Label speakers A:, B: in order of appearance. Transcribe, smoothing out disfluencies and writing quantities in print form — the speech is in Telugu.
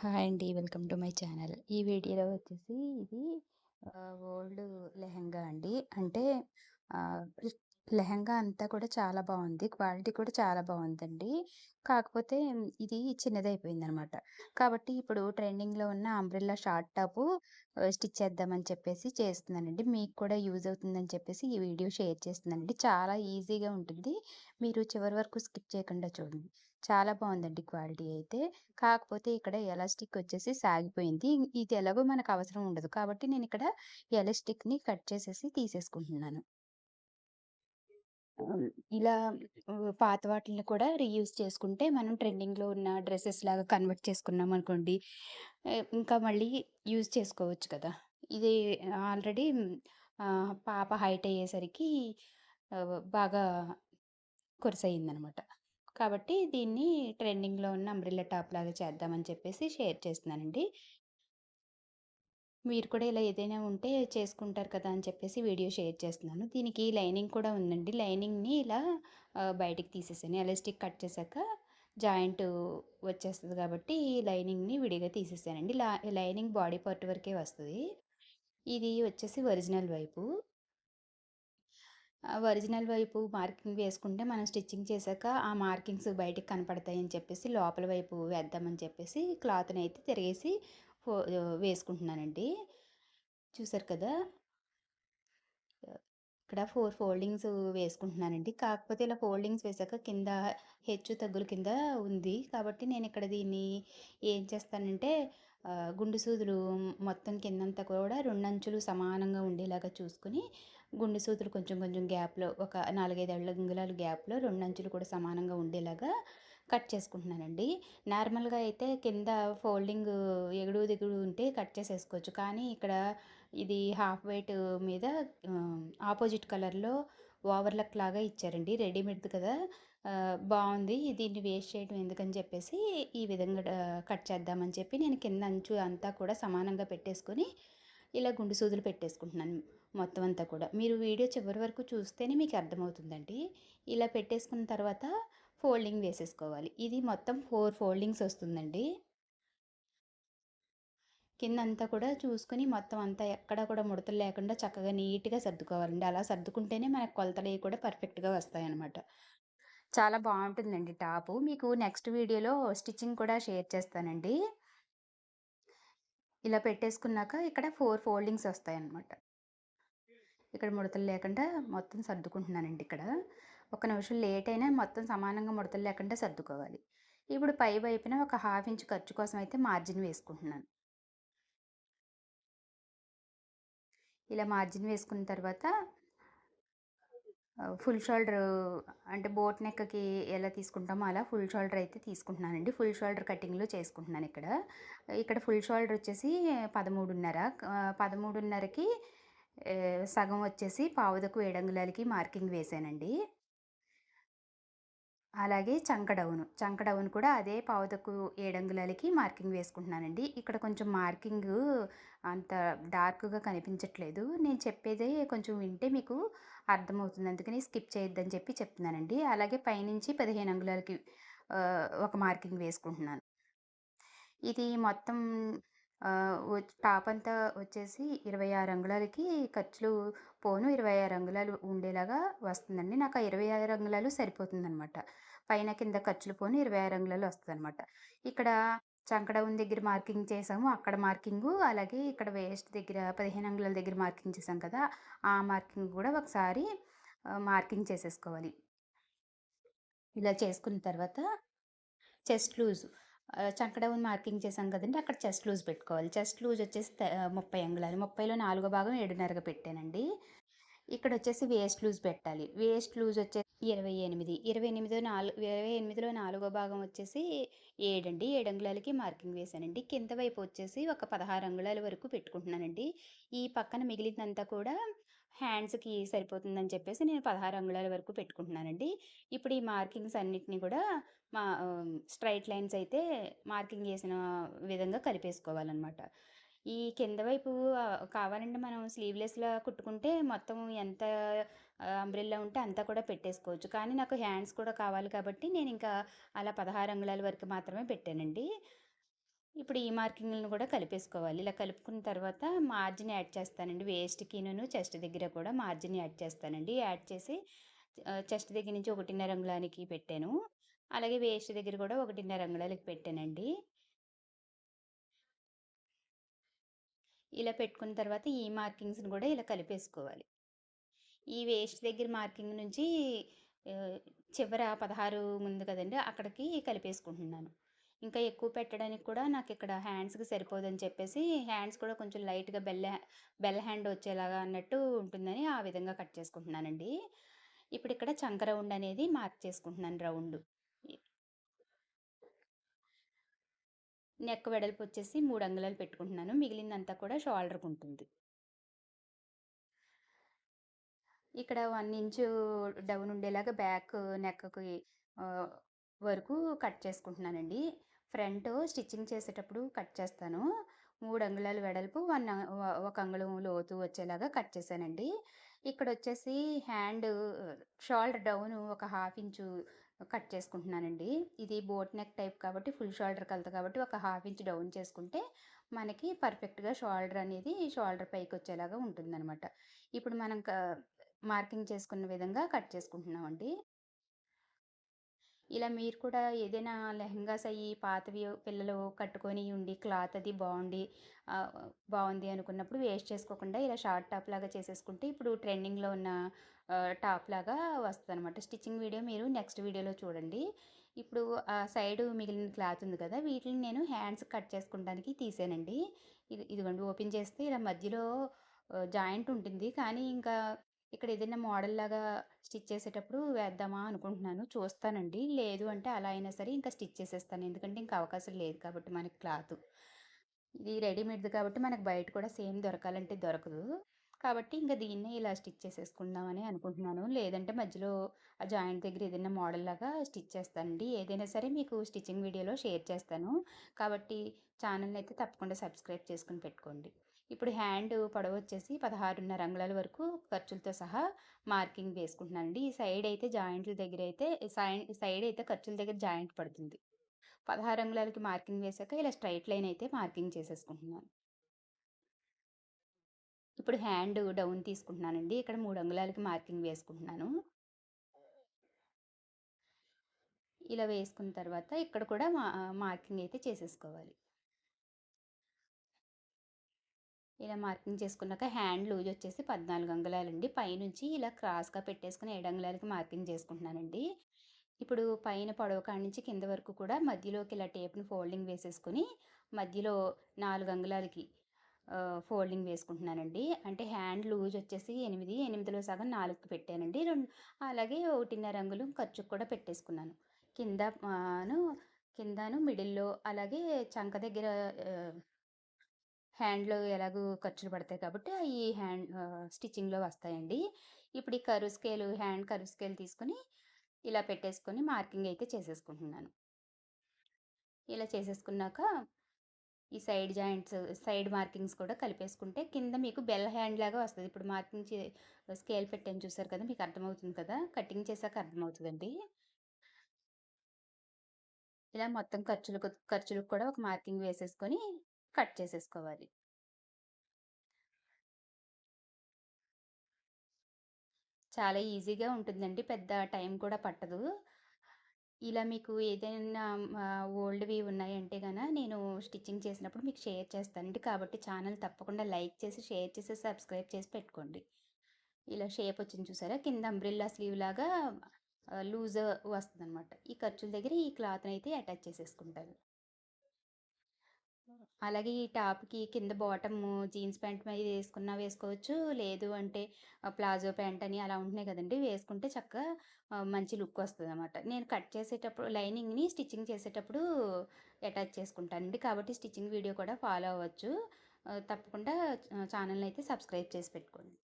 A: హాయ్ అండి. Welcome to my channel. ఈ వీడియోలో వచ్చేసి ఇది ఓల్డ్ లెహెంగా అండి. అంటే ఆహ్, ల్ లెహెంగా అంతా కూడా చాలా బావుంది. క్వాలిటీ కూడా చాలా బావుందండి. కాకపోతే ఇది చిన్నదయిపోయిందనమాట. కాబట్టి ఇప్పుడు ట్రెండింగ్‌లో ఉన్న అంబ్రెల్లా షార్ట్ టాపు స్టిచ్ చేద్దామని చెప్పేసి చేస్తున్నానండి. మీకు కూడా యూజ్ అవుతుందని చెప్పేసి ఈ వీడియో షేర్ చేస్తున్నానండి. చాలా ఈజీగా ఉంటుంది. మీరు చివరి వరకు స్కిప్ చేయకుండా చూడండి. చాలా బావుందండి క్వాలిటీ అయితే. కాకపోతే ఇక్కడ ఎలాస్టిక్ వచ్చేసి సాగిపోయింది. ఇది ఎలాగో మనకు అవసరం ఉండదు. కాబట్టి నేనిక్కడ ఎలాస్టిక్‌ని కట్ చేసేసి తీసేసుకుంటున్నాను. ఆహ్, ఇలా పాత వాటిలిని కూడా రీయూజ్ చేసుకుంటే మనం ట్రెండింగ్‌లో ఉన్న డ్రెసెస్ లాగా కన్వర్ట్ చేసుకున్నామనుకోండి, ఇంకా మళ్ళీ యూజ్ చేసుకోవచ్చు కదా! ఇది ఆల్రెడీ పాప హైట్ అయ్యేసరికి బాగా కొరసయిందనమాట. కాబట్టి దీన్ని ట్రెండింగ్‌లో ఉన్న అంబ్రెల్లా టాప్ లాగా చేద్దామని చెప్పేసి షేర్ చేస్తున్నానండి. మీరు కూడా ఇలా ఏదైనా ఉంటే చేసుకుంటారు కదా! అని చెప్పేసి వీడియో షేర్ చేస్తున్నాను. దీనికి లైనింగ్ కూడా ఉందండి. లైనింగ్‌ని ఇలా బయటికి తీసేసాను. ఎలాస్టిక్ కట్ చేశాక జాయింట్ వచ్చేస్తది కాబట్టి లైనింగ్‌ని విడిగా తీసేసానండి. లైనింగ్ బాడీ పార్ట్ వరకే వస్తది. ఇది వచ్చేసి ఒరిజినల్ వైపు. ఒరిజినల్ వైపు మార్కింగ్ వేసుకుంటే మనం స్టిచ్చింగ్ చేశాక ఆ మార్కింగ్స్ బయటికి కనపడతాయని చెప్పేసి లోపల వైపు వేద్దామని చెప్పేసి క్లాత్‌నయితే తిరిగేసి వేసుకుంటున్నానండి. చూసారు కదా! ఇక్కడ 4 ఫోల్డింగ్స్ వేసుకుంటున్నానండి. కాకపోతే ఇలా ఫోల్డింగ్స్ వేశాక కింద హెచ్చు తగ్గుల కింద ఉంది. కాబట్టి నేనిక్కడ దీన్ని ఏం చేస్తానంటే గుండు సూదులు మొత్తం కిందంతా కూడా 2 అంచులు సమానంగా ఉండేలాగా చూసుకొని, గుండు సూదులు కొంచెం కొంచెం గ్యాప్‌లో ఒక 4, 5 అంగుళాలు గ్యాప్‌లో 2 అంచులు కూడా సమానంగా ఉండేలాగా కట్ చేసుకుంటున్నానండి. నార్మల్‌గా అయితే కింద ఫోల్డింగ్ ఎగుడు దిగుడు ఉంటే కట్ చేసేసుకోవచ్చు. కానీ ఇక్కడ ఇది హాఫ్ వైట్ మీద ఆపోజిట్ కలర్‌లో ఓవర్‌లక్ లాగా ఇచ్చారండి. రెడీమేడ్‌ది కదా! బావుంది. దీన్ని వేస్ట్ చేయడం ఎందుకని చెప్పేసి ఈ విధంగా కట్ చేద్దామని చెప్పి నేను కింద అంచు అంతా కూడా సమానంగా పెట్టేసుకొని, ఇలా గుండు సూదులు పెట్టేసుకుంటున్నాను మొత్తం అంతా కూడా. మీరు వీడియో చివరి వరకు చూస్తేనే మీకు అర్థమవుతుందండి. ఇలా పెట్టేసుకున్న తర్వాత ఫోల్డింగ్ వేసేసుకోవాలి. ఇది మొత్తం 4 ఫోల్డింగ్స్ వస్తుందండి. కిందంతా కూడా చూసుకొని మొత్తం అంతా ఎక్కడ కూడా ముడతలు లేకుండా చక్కగా నీట్‌గా సర్దుకోవాలండి. అలా సర్దుకుంటేనే మనకు కొలతలయి కూడా పర్ఫెక్ట్‌గా వస్తాయనమాట. చాలా బావుంటుందండి టాపు. మీకు నెక్స్ట్ వీడియోలో స్టిచ్చింగ్ కూడా షేర్ చేస్తానండి. ఇలా పెట్టేసుకున్నాక ఇక్కడ 4 ఫోల్డింగ్స్ వస్తాయన్నమాట. ఇక్కడ ముడతలు లేకుండా మొత్తం సర్దుకుంటున్నానండి ఇక్కడ. ఒక నిమిషం లేట్ అయినా మొత్తం సమానంగా ముడతలు లేకుండా సర్దుకోవాలి. ఇప్పుడు పై వైపున ఒక హాఫ్ ఇంచ్ ఖర్చు కోసం అయితే మార్జిన్ వేసుకుంటున్నాను. ఇలా మార్జిన్ వేసుకున్న తర్వాత ఫుల్ షోల్డరు అంటే బోట్ నెక్‌కి ఎలా తీసుకుంటామో అలా ఫుల్ షోల్డర్ అయితే తీసుకుంటున్నానండి. ఫుల్ షోల్డర్ కటింగ్‌లో చేసుకుంటున్నానిక్కడ. ఇక్కడ ఫుల్ షోల్డర్ వచ్చేసి 13:30 13:30కి సగం వచ్చేసి పావుదకు 7 అంగుళాలకి మార్కింగ్ వేశానండి. అలాగే చంక డౌను. చంక డౌన్ కూడా అదే పావుతక్కు 7 అంగుళాలకి మార్కింగ్ వేసుకుంటున్నానండి. ఇక్కడ కొంచెం మార్కింగు అంత డార్క్‌గా కనిపించట్లేదు. నేను చెప్పేదే కొంచెం వింటే మీకు అర్థమవుతుంది. అందుకని స్కిప్ చేయొద్దని చెప్పి చెప్తున్నానండి. అలాగే పైనుంచి 15 అంగుళాలకి ఒక మార్కింగ్ వేసుకుంటున్నాను. ఇది మొత్తం టాప్ అంతా వచ్చేసి 26 అంగుళాలకి ఖర్చులు పోను 26 అంగుళాలు ఉండేలాగా వస్తుందండి. నాకు ఆ 26 అంగుళాలు సరిపోతుందనమాట. పైన కింద ఖర్చులు పోను 26 అంగుళాలు వస్తదనమాట. ఇక్కడ చంక డౌన్ దగ్గర మార్కింగ్ చేసాము. అక్కడ మార్కింగు, అలాగే ఇక్కడ వేస్ట్ దగ్గర 15 అంగుళాల దగ్గర మార్కింగ్ చేసాం కదా! ఆ మార్కింగ్ గూడా ఒకసారి మార్కింగ్ చేసేసుకోవాలి. ఇలా చేసుకున్న తర్వాత చెస్ట్ లూజ్ చంక డౌన్ మార్కింగ్ చేసాం కదండీ! అక్కడ చెస్ట్ లూజ్ పెట్టుకోవాలి. చెస్ట్ లూజ్ వచ్చేసి 30 అంగుళాలు. 30లో నాలుగో భాగం 7:30గా పెట్టానండి. ఇక్కడొచ్చేసి వేస్ట్ లూజ్ పెట్టాలి. వేస్ట్ లూజ్ వచ్చేసి 28. 28లో నాలుగో భాగం వచ్చేసి 7 అండి. 7 అంగుళాలకి మార్కింగ్ వేశానండి. కింద వైపు వచ్చేసి ఒక 16 అంగుళాల వరకు పెట్టుకుంటున్నానండి. ఈ పక్కన మిగిలిందంతా కూడా హ్యాండ్స్‌కి సరిపోతుందని చెప్పేసి నేను 16 అంగుళాల వరకు పెట్టుకుంటున్నానండి. ఇప్పుడు ఈ మార్కింగ్స్ అన్నిటిని కూడా స్ట్రెయిట్ లైన్స్ అయితే మార్కింగ్ చేసిన విధంగా కలిపేసుకోవాలనమాట. ఈ కింద వైపు కావాలంటే మనం స్లీవ్‌లెస్‌లా కుట్టుకుంటే మొత్తం ఎంత అంబ్రెల్లా ఉంటే అంతా కూడా పెట్టేసుకోవచ్చు. కానీ నాకు హ్యాండ్స్ కూడా కావాలి కాబట్టి నేనింకా అలా 16 అంగుళాల వరకు మాత్రమే పెట్టానండి. ఇప్పుడు ఈ మార్కింగ్‌లను కూడా కలిపేసుకోవాలి. ఇలా కలుపుకున్న తర్వాత మార్జిన్ యాడ్ చేస్తానండి. వేస్ట్‌కిను, చెస్ట్ దగ్గర కూడా మార్జిన్ యాడ్ చేస్తానండి. యాడ్ చేసి చెస్ట్ దగ్గర నుంచి 1.5 అంగుళానికి పెట్టాను. అలాగే వేస్ట్ దగ్గర కూడా 1.5 అంగుళాలకి పెట్టానండి. ఇలా పెట్టుకున్న తర్వాత ఈ మార్కింగ్స్‌ని కూడా ఇలా కలిపేసుకోవాలి. ఈ వేస్ట్ దగ్గర మార్కింగ్ నుంచి ఆహ్, చివర 16 ఉంది కదండీ! అక్కడికి కలిపేసుకుంటున్నాను. ఇంకా ఎక్కువ పెట్టడానికి కూడా నాకిక్కడ హ్యాండ్స్‌కి సరిపోదని చెప్పేసి హ్యాండ్స్ కూడా కొంచెం లైట్‌గా బెల్ హ్యాండ్ వచ్చేలాగా అన్నట్టు ఉంటుందని ఆ విధంగా కట్ చేసుకుంటున్నానండి. ఇప్పుడిక్కడ చంక రౌండ్ అనేది మార్క్ చేసుకుంటున్నాను రౌండు. ఇ నెక్ వెడల్పొచ్చేసి 3 అంగుళాలు పెట్టుకుంటున్నాను. మిగిలిందంతా కూడా షోల్డర్‌కుంటుంది. ఇక్కడ 1 ఇంచు డౌన్ ఉండేలాగా బ్యాక్ నెక్‌కి ఆహ్, వరకు కట్ చేసుకుంటున్నానండి. ఫ్రంట్ స్టిచ్చింగ్ చేసేటప్పుడు కట్ చేస్తాను. 3 అంగుళాల వెడల్పు, 1 అంగుళం లోతు వచ్చేలాగా కట్ చేశానండి. ఇక్కడొచ్చేసి హ్యాండ్ షోల్డర్ డౌను ఒక హాఫ్ ఇంచు కట్ చేసుకుంటున్నానండి. ఇది బోట్ నెక్ టైప్ కాబట్టి ఫుల్ షోల్డర్ కలత కాబట్టి ఒక హాఫ్ ఇంచ్ డౌన్ చేసుకుంటే మనకి పర్ఫెక్ట్‌గా షోల్డర్ అనేది షోల్డర్ పైకొచ్చేలాగా ఉంటుందనమాట. ఇప్పుడు మనం మార్కింగ్ చేసుకున్న విధంగా కట్ చేసుకుంటున్నామండి. ఇలా మీరు కూడా ఏదైనా లెహెంగాస్ అయ్యి పాతవి పిల్లలు కట్టుకొని ఉండి క్లాత్ అది ఆహ్, బావుంది అనుకున్నప్పుడు వేస్ట్ చేసుకోకుండా ఇలా షార్ట్ టాప్ లాగా చేసేసుకుంటే ఇప్పుడు ట్రెండింగ్‌లో ఉన్న టాప్ లాగా వస్తదనమాట. స్టిచ్చింగ్ వీడియో మీరు నెక్స్ట్ వీడియోలో చూడండి. ఇప్పుడు ఆ సైడు మిగిలిన క్లాత్ ఉంది కదా! వీటిని నేను హ్యాండ్స్ కట్ చేసుకుంటానికి తీసానండి. ఇదిగోండి ఓపెన్ చేస్తే ఇలా మధ్యలో జాయింట్ ఉంటుంది. కానీ ఇంకా ఇక్కడ ఏదైనా మోడల్‌లాగా స్టిచ్ చేసేటప్పుడు వేద్దామా అనుకుంటున్నాను. చూస్తానండి. లేదు అంటే అలా అయినా సరే ఇంకా స్టిచ్ చేసేస్తాను. ఎందుకంటే ఇంక అవకాశం లేదు కాబట్టి మనకి క్లాతు. ఇది రెడీమేడ్‌ది కాబట్టి మనకు బయట కూడా సేమ్ దొరకాలంటే దొరకదు. కాబట్టి ఇంక దీన్నే ఇలా స్టిచ్ చేసేసుకుందామని అనుకుంటున్నాను. లేదంటే మధ్యలో ఆ జాయింట్ దగ్గర ఏదైనా మోడల్‌లాగా స్టిచ్ చేస్తానండి. ఏదైనా సరే మీకు స్టిచ్చింగ్ వీడియోలో షేర్ చేస్తాను. కాబట్టి ఛానెల్‌నయితే తప్పకుండా సబ్స్క్రైబ్ చేసుకొని పెట్టుకోండి. ఇప్పుడు హ్యాండ్ పొడవొచ్చేసి 16.5 అంగుళాల వరకు ఖర్చులతో సహా మార్కింగ్ వేసుకుంటున్నానండి. ఈ సైడ్ అయితే జాయింట్ల దగ్గరైతే సైడ్ అయితే ఖర్చుల దగ్గర జాయింట్ పడుతుంది. 16 అంగుళాలకి మార్కింగ్ వేశాక ఇలా స్ట్రెయిట్ లైన్ అయితే మార్కింగ్ చేసేసుకుంటున్నాను. ఇప్పుడు హ్యాండ్ డౌన్ తీసుకుంటున్నానండి. ఇక్కడ 3 అంగుళాలకి మార్కింగ్ వేసుకుంటున్నాను. ఇలా వేసుకున్న తర్వాత ఇక్కడ కూడా మార్కింగ్ అయితే చేసేసుకోవాలి. ఇలా మార్కింగ్ చేసుకున్నాక హ్యాండ్ లూజ్ వచ్చేసి 14 అంగుళాలండి. పైనుంచి ఇలా క్రాస్‌గా పెట్టేసుకొని 7 అంగుళాలకి మార్కింగ్ చేసుకుంటున్నానండి. ఇప్పుడు పైన పొడవు కాడ నుంచి కింద వరకు కూడా మధ్యలోకి ఇలా టేప్‌ని ఫోల్డింగ్ వేసేసుకొని మధ్యలో 4 అంగుళాలకి ఫోల్డింగ్ వేసుకుంటున్నానండి. అంటే హ్యాండ్ లూజ్ వచ్చేసి 8, 8లో సగం 4కి పెట్టానండి. అలాగే 1.5 అంగుళం ఖర్చుకి కూడా పెట్టేసుకున్నాను. కింద కిందను మిడిల్‌లో అలాగే చంక దగ్గర ఆహ్, హ్యాండ్‌లో ఎలాగో ఖర్చులు పడతాయి కాబట్టి అయి స్టిచ్చింగ్‌లో వస్తాయండి. ఇప్పుడు ఈ హ్యాండ్ కర్వ్ స్కేల్ తీసుకొని ఇలా పెట్టేసుకొని మార్కింగ్ అయితే చేసేసుకుంటున్నాను. ఇలా చేసేసుకున్నాక ఈ సైడ్ మార్కింగ్స్ కూడా కలిపేసుకుంటే కింద మీకు బెల్ హ్యాండ్ లాగా వస్తది. ఇప్పుడు స్కేల్ పెట్టాను చూసారు కదా! మీకు అర్థమవుతుంది కదా! కటింగ్ చేశాక అర్థమవుతదండి. ఇలా మొత్తం ఖర్చులకు కూడా ఒక మార్కింగ్ వేసేసుకొని కట్ చేసేసుకోవాలి. చాలా ఈజీగా ఉంటుందండి. పెద్ద టైం కూడా పట్టదు. ఇలా మీకు ఏదైనా ఓల్డ్‌వి ఉన్నాయంటే నేను స్టిచ్చింగ్ చేసినప్పుడు మీకు షేర్ చేస్తానండి. కాబట్టి ఛానెల్ తప్పకుండా లైక్ చేసి, షేర్ చేసి, సబ్స్క్రైబ్ చేసి పెట్టుకోండి. ఇలా షేప్ వచ్చింది చూసారా? కింద అంబ్రెల్లా స్లీవ్ లాగా లూజ్ వస్తదనమాట. ఈ ఖర్చుల దగ్గర ఈ క్లాత్‌నయితే అటాచ్ చేసేసుకుంటాను. అలాగే ఈ టాప్‌కి కింద బాటము జీన్స్ ప్యాంట్ మీద ఏసుకున్నా వేసుకోవచ్చు. లేదు అంటే ప్లాజో ప్యాంట్ అని అలా ఉంటున్నాయి కదండీ! వేసుకుంటే చక్కగా మంచి లుక్ వస్తదనమాట. నేను కట్ చేసేటప్పుడు లైనింగ్‌ని స్టిచ్చింగ్ చేసేటప్పుడు అటాచ్ చేసుకుంటానండి. కాబట్టి స్టిచ్చింగ్ వీడియో కూడా ఫాలో అవ్వచ్చు. తప్పకుండా ఛానెల్‌నయితే సబ్స్క్రైబ్ చేసి పెట్టుకోండి.